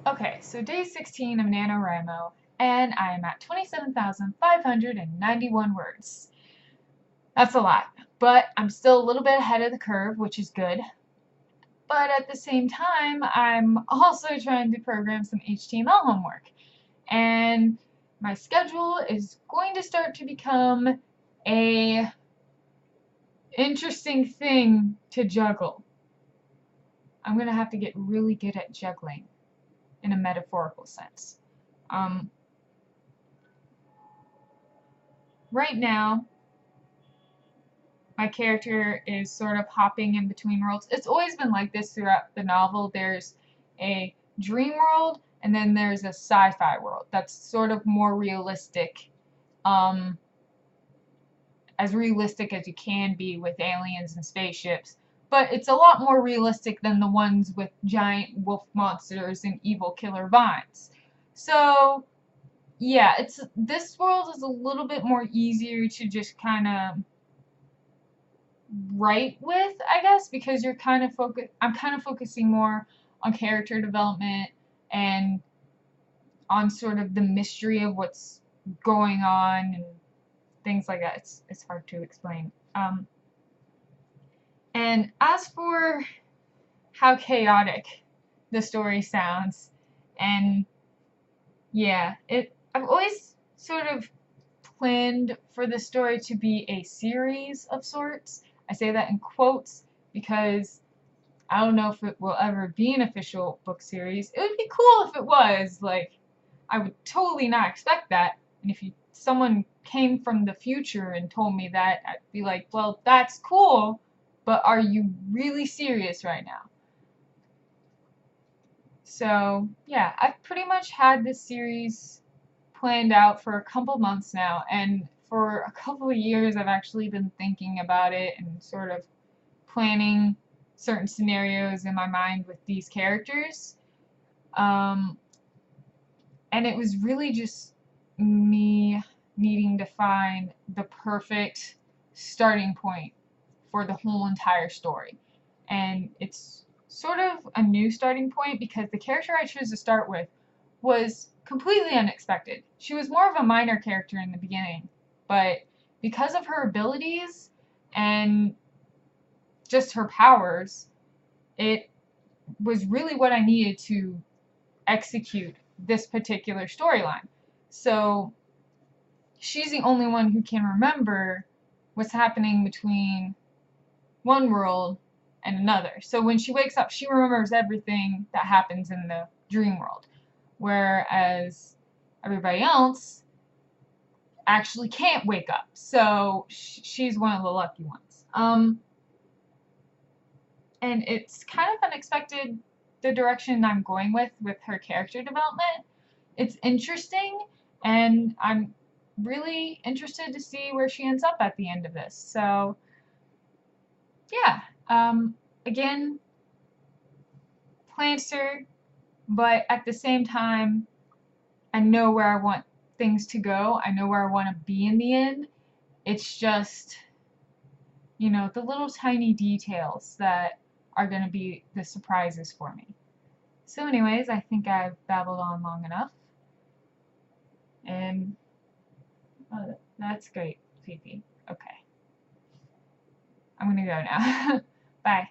Okay, so day 16 of NaNoWriMo, and I am at 27,591 words. That's a lot, but I'm still a little bit ahead of the curve, which is good. But at the same time, I'm also trying to program some HTML homework. And my schedule is going to start to become a interesting thing to juggle. I'm going to have to get really good at juggling in a metaphorical sense. Right now, my character is sort of hopping in between worlds. It's always been like this throughout the novel. There's a dream world, and then there's a sci-fi world that's sort of more realistic, um, as realistic as you can be with aliens and spaceships. But it's a lot more realistic than the ones with giant wolf monsters and evil killer vines. So yeah, this world is a little bit more easier to just kind of write with, I guess, because I'm kind of focusing more on character development and on sort of the mystery of what's going on and things like that. It's hard to explain. And as for how chaotic the story sounds, and yeah, I've always sort of planned for the story to be a series of sorts. I say that in quotes because I don't know if it will ever be an official book series. It would be cool if it was. Like, I would totally not expect that. And if someone came from the future and told me that, I'd be like, well, that's cool, but are you really serious right now? So, yeah, I've pretty much had this series planned out for a couple months now, and for a couple of years I've actually been thinking about it and sort of planning certain scenarios in my mind with these characters. Um, and it was really just me needing to find the perfect starting point for the whole entire story. And it's sort of a new starting point because the character I chose to start with was completely unexpected. She was more of a minor character in the beginning, but because of her abilities and just her powers, it was really what I needed to execute this particular storyline. So she's the only one who can remember what's happening between one world and another. So when she wakes up, she remembers everything that happens in the dream world, whereas everybody else actually can't wake up. So she's one of the lucky ones. And it's kind of unexpected the direction I'm going with her character development. It's interesting, and I'm really interested to see where she ends up at the end of this. So, yeah, again, Planter, but at the same time, I know where I want things to go. I know where I want to be in the end. It's just, the little tiny details that are going to be the surprises for me. So anyways, I think I've babbled on long enough. And that's great, Fifi. Okay. I'm going to go now. Bye.